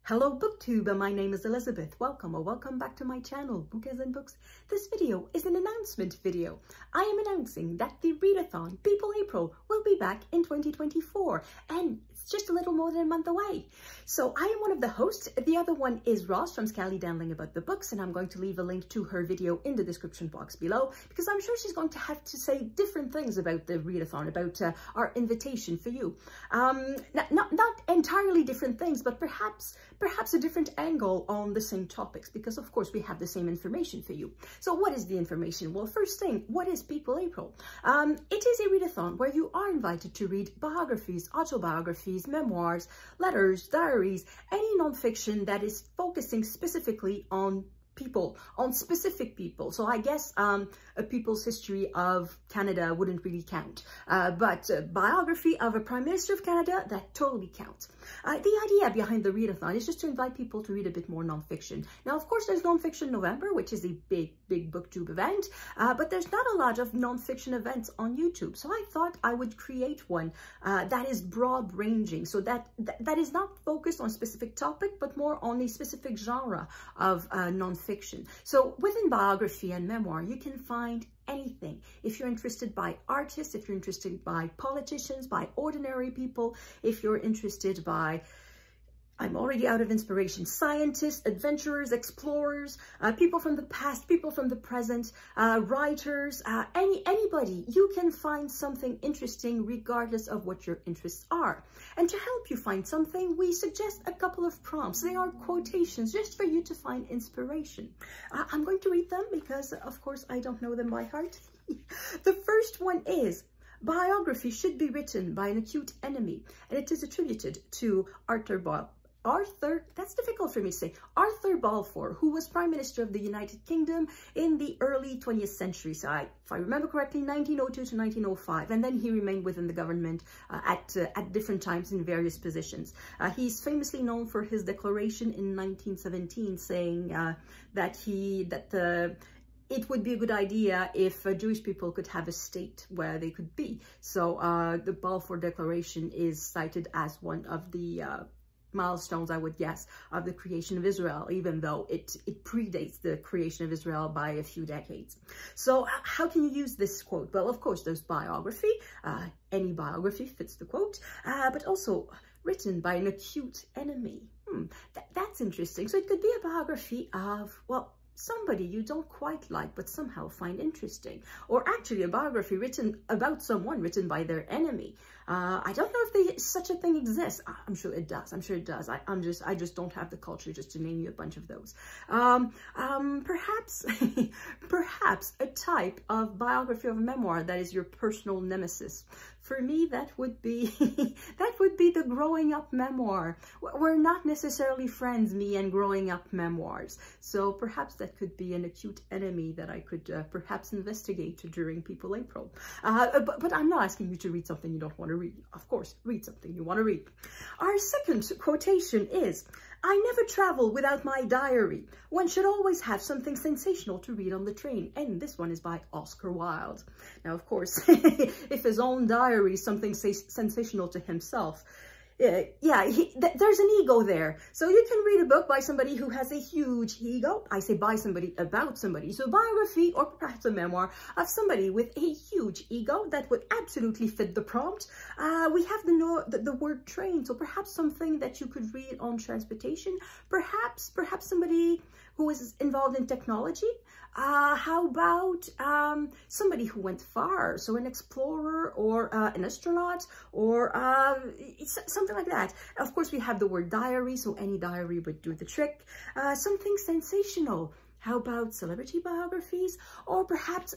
Hello BookTube, my name is Elizabeth. Welcome or welcome back to my channel, Book as in Books. This video is an announcement video. I am announcing that the readathon, People April, will be back in 2024 and it's just a little more than a month away. So I am one of the hosts. The other one is Ross from Scally Danling About the Books, and I'm going to leave a link to her video in the description box below because I'm sure she's going to have to say different things about the readathon, about our invitation for you. Not entirely different things, but perhaps a different angle on the same topics, because of course we have the same information for you. So what is the information? Well, first thing, what is People April? It is a readathon where you are invited to read biographies, autobiographies, memoirs, letters, diaries, any nonfiction that is focusing specifically on people, on specific people. So I guess a people's history of Canada wouldn't really count, but a biography of a Prime Minister of Canada, that totally counts. The idea behind the readathon is just to invite people to read a bit more nonfiction. Now, of course, there's Nonfiction November, which is a big BookTube event, but there's not a lot of nonfiction events on YouTube. So I thought I would create one that is broad ranging, so that is not focused on a specific topic, but more on a specific genre of nonfiction. So within biography and memoir, you can find anything. If you're interested by artists, if you're interested by politicians, by ordinary people, if you're interested by, I'm already out of inspiration, scientists, adventurers, explorers, people from the past, people from the present, writers, anybody, you can find something interesting regardless of what your interests are. And to help you find something, we suggest a couple of prompts. They are quotations just for you to find inspiration. I'm going to read them because, of course, I don't know them by heart. The first one is, biography should be written by an acute enemy, and it is attributed to that's difficult for me to say, Arthur Balfour, who was Prime Minister of the United Kingdom in the early 20th century. So if I remember correctly, 1902 to 1905. And then he remained within the government at different times in various positions. He's famously known for his declaration in 1917 saying it would be a good idea if Jewish people could have a state where they could be. So the Balfour Declaration is cited as one of the milestones, I would guess, of the creation of Israel, even though it predates the creation of Israel by a few decades. So how can you use this quote? Well, of course, there's biography. Any biography fits the quote, but also written by an acute enemy. That's interesting. So it could be a biography of, well, somebody you don't quite like but somehow find interesting, or actually a biography written about someone written by their enemy. I don't know if such a thing exists. I'm sure it does. I'm sure it does. I just don't have the culture just to name you a bunch of those. Perhaps perhaps a type of biography of a memoir that is your personal nemesis. For me, that would be the growing up memoir. We're not necessarily friends, me and growing up memoirs. So perhaps that could be an acute enemy that I could perhaps investigate during People April. But I'm not asking you to read something you don't want to read. Of course, read something you want to read. Our second quotation is, I never travel without my diary. One should always have something sensational to read on the train. And this one is by Oscar Wilde. Now, of course, if his own diary is something sensational to himself, there's an ego there. So you can read a book by somebody who has a huge ego. I say by somebody, about somebody. So biography or perhaps a memoir of somebody with a huge ego that would absolutely fit the prompt. We have the word train. So perhaps something that you could read on transportation. Perhaps somebody who is involved in technology. How about somebody who went far? So an explorer or an astronaut or something like that. Of course, we have the word diary, so any diary would do the trick. Something sensational. How about celebrity biographies, or perhaps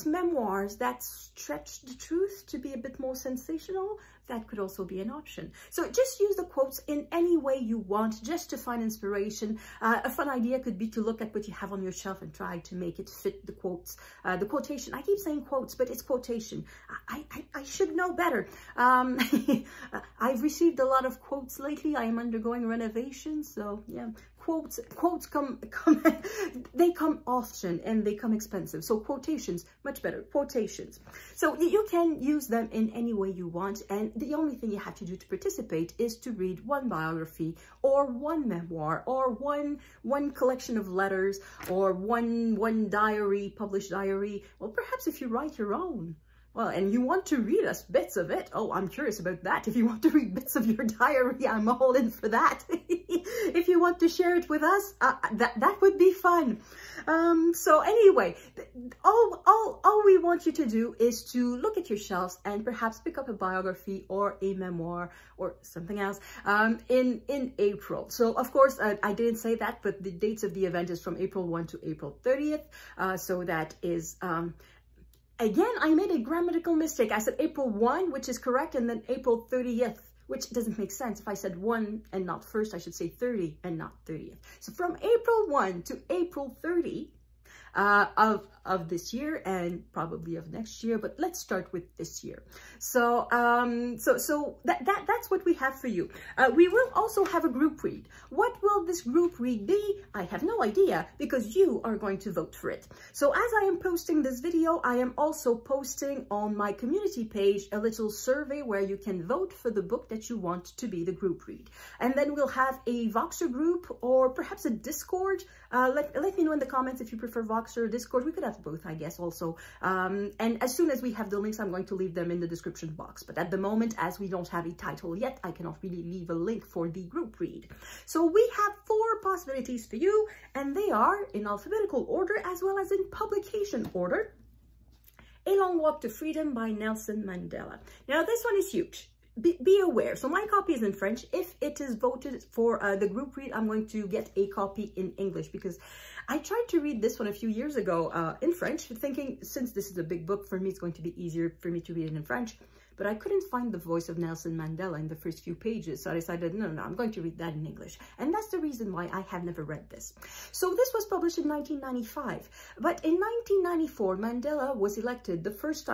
memoirs that stretch the truth to be a bit more sensational? That could also be an option. So just use the quotes in any way you want, just to find inspiration. A fun idea could be to look at what you have on your shelf and try to make it fit the quotes, the quotation. I keep saying quotes, but it's quotation. I should know better. I've received a lot of quotes lately. I am undergoing renovations, so yeah. quotes come they come often and they come expensive. So quotations, much better, quotations. So you can use them in any way you want, and the only thing you have to do to participate is to read one biography or one memoir or one collection of letters or one diary, published diary. Well, perhaps if you write your own. Well, and you want to read us bits of it. Oh, I'm curious about that. If you want to read bits of your diary, I'm all in for that. If you want to share it with us, that would be fun. So anyway, all we want you to do is to look at your shelves and perhaps pick up a biography or a memoir or something else in April. So of course, I didn't say that, but the dates of the event is from April 1 to April 30th. So that is... Again, I made a grammatical mistake. I said April 1, which is correct, and then April 30th, which doesn't make sense. If I said 1 and not 1st, I should say 30 and not 30th. So from April 1 to April 30 of this year and probably of next year, but let's start with this year. So that's what we have for you. We will also have a group read. What will this group read be? I have no idea, because you are going to vote for it. So as I am posting this video, I am also posting on my community page a little survey where you can vote for the book that you want to be the group read. And then we'll have a Voxer group or perhaps a Discord. Let me know in the comments if you prefer Voxer or Discord. We could have both, I guess, also. And as soon as we have the links, I'm going to leave them in the description box. But at the moment, as we don't have a title yet, I cannot really leave a link for the group read. So we have 4 possibilities for you, and they are in alphabetical order as well as in publication order. A Long Walk to Freedom by Nelson Mandela. Now, this one is huge. Be aware. So my copy is in French. If it is voted for the group read, I'm going to get a copy in English, because I tried to read this one a few years ago in French, thinking since this is a big book, for me it's going to be easier for me to read it in French. But I couldn't find the voice of Nelson Mandela in the first few pages. So I decided, no, I'm going to read that in English. And that's the reason why I have never read this. So this was published in 1995. But in 1994, Mandela was elected the first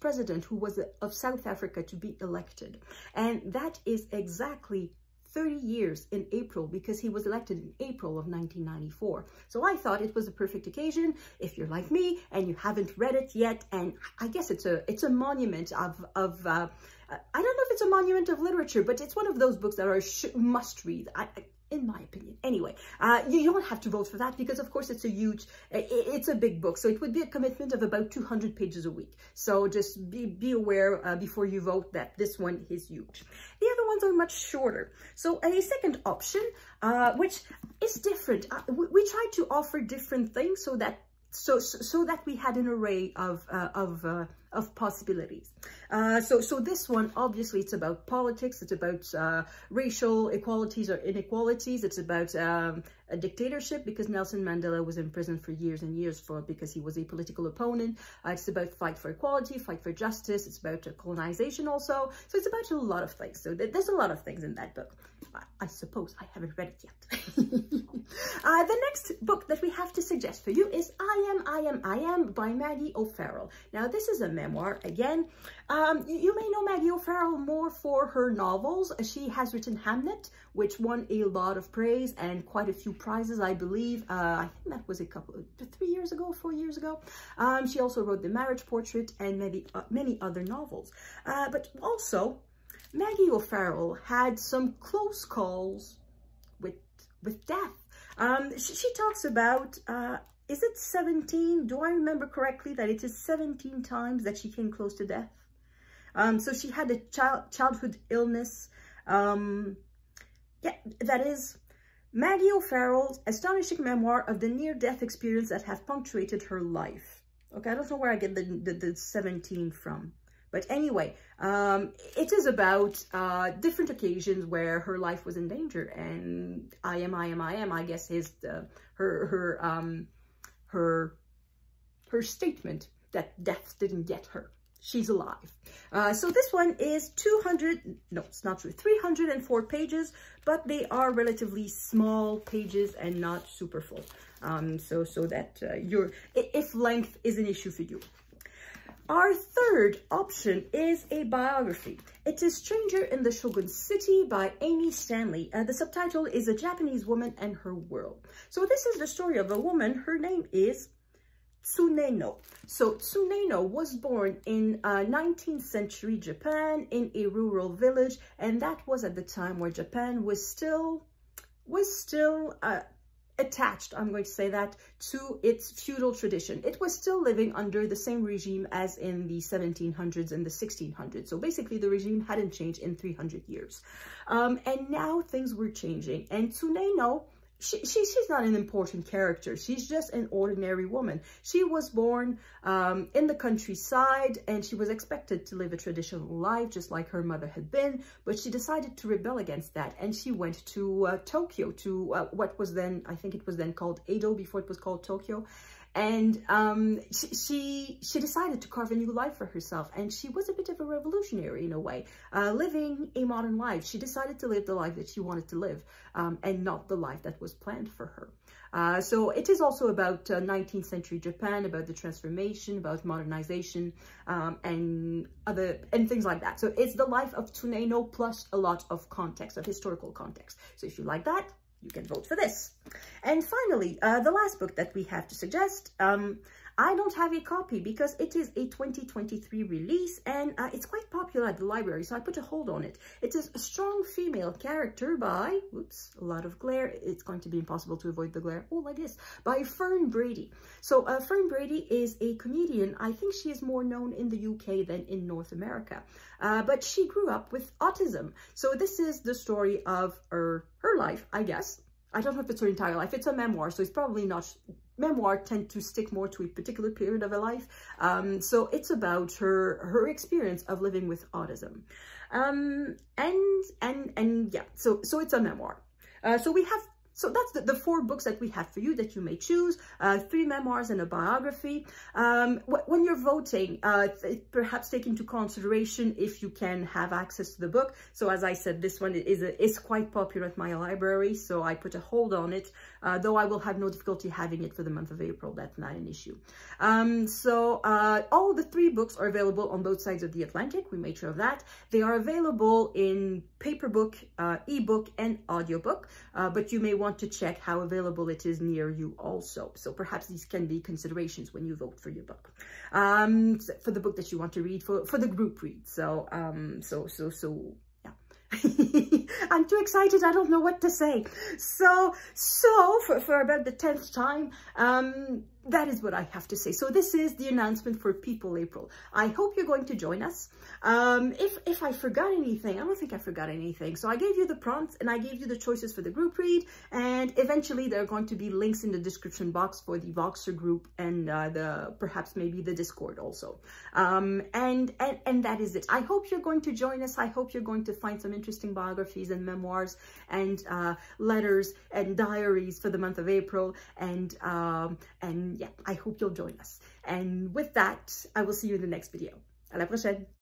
president who was of South Africa to be elected. And that is exactly 30 years in April, because he was elected in April of 1994. So I thought it was a perfect occasion, if you're like me and you haven't read it yet. And I guess it's a monument of I don't know if it's a monument of literature, but it's one of those books that are must read, in my opinion. Anyway, you don't have to vote for that, because of course it's a big book. So it would be a commitment of about 200 pages a week. So just be aware before you vote that this one is huge. The other ones are much shorter. So a second option, which is different. We tried to offer different things so that we had an array of possibilities. So this one, obviously, it's about politics. It's about racial equalities or inequalities. It's about a dictatorship, because Nelson Mandela was in prison for years and years because he was a political opponent. It's about fight for equality, fight for justice. It's about colonization also. So it's about a lot of things. So there's a lot of things in that book. I suppose I haven't read it yet. The next book that we have to suggest for you is I Am by Maggie O'Farrell. Now, this is a memoir again. You may know Maggie O'Farrell more for her novels. She has written Hamnet, which won a lot of praise and quite a few prizes, I believe. I think that was 4 years ago. She also wrote The Marriage Portrait and many other novels. But also, Maggie O'Farrell had some close calls with death. She talks about, is it 17? Do I remember correctly that it is 17 times that she came close to death? So she had a childhood illness. Yeah, that is Maggie O'Farrell's astonishing memoir of the near-death experience that have punctuated her life. Okay, I don't know where I get the 17 from. But anyway, it is about different occasions where her life was in danger, and I am, I guess, is her statement that death didn't get her. She's alive. So this one is 304 pages, but they are relatively small pages and not super full. So that if length is an issue for you. Our third option is a biography. It is Stranger in the Shogun City by Amy Stanley. The subtitle is A Japanese Woman and Her World. So this is the story of a woman. Her name is Tsuneno. So Tsuneno was born in 19th century Japan in a rural village, and that was at the time where Japan was still attached, I'm going to say that, to its feudal tradition. It was still living under the same regime as in the 1700s and the 1600s. So basically the regime hadn't changed in 300 years. And now things were changing. And Tsuneno, she's not an important character. She's just an ordinary woman. She was born in the countryside, and she was expected to live a traditional life just like her mother had been, but she decided to rebel against that, and she went to Tokyo, to what was then, I think it was then called Edo before it was called Tokyo. And she decided to carve a new life for herself, and she was a bit of a revolutionary in a way, living a modern life. She decided to live the life that she wanted to live, and not the life that was planned for her. So it is also about 19th century Japan, about the transformation, about modernization, and things like that. So it's the life of Tsuneno plus a lot of context, of historical context. So if you like that, you can vote for this. And finally, the last book that we have to suggest, I don't have a copy because it is a 2023 release, and it's quite popular at the library, so I put a hold on it. It is A Strong Female Character by, oops, a lot of glare. It's going to be impossible to avoid the glare. Oh, like this, by Fern Brady. So Fern Brady is a comedian. I think she is more known in the UK than in North America, but she grew up with autism. So this is the story of her life, I guess. I don't know if it's her entire life. It's a memoir, so it's probably not. Memoir tend to stick more to a particular period of her life. So it's about her experience of living with autism. And yeah, so it's a memoir. So that's the 4 books that we have for you that you may choose, 3 memoirs and a biography. When you're voting, perhaps take into consideration if you can have access to the book. So as I said, this one is quite popular at my library, so I put a hold on it, though I will have no difficulty having it for the month of April. That's not an issue. All the 3 books are available on both sides of the Atlantic. We made sure of that. They are available in paper book, ebook, and audiobook, but you may want to check how available it is near you also. So perhaps these can be considerations when you vote for your book, for the book that you want to read, for the group read. So yeah. I'm too excited. I don't know what to say. So for about the 10th time, that is what I have to say. So this is the announcement for People April. I hope you're going to join us. If I forgot anything, I don't think I forgot anything. So I gave you the prompts and I gave you the choices for the group read, and eventually there are going to be links in the description box for the Voxer group and perhaps maybe the Discord also. And that is it. I hope you're going to join us. I hope you're going to find some interesting biographies and memoirs and letters and diaries for the month of April, and yeah, I hope you'll join us. And with that, I will see you in the next video. À la prochaine!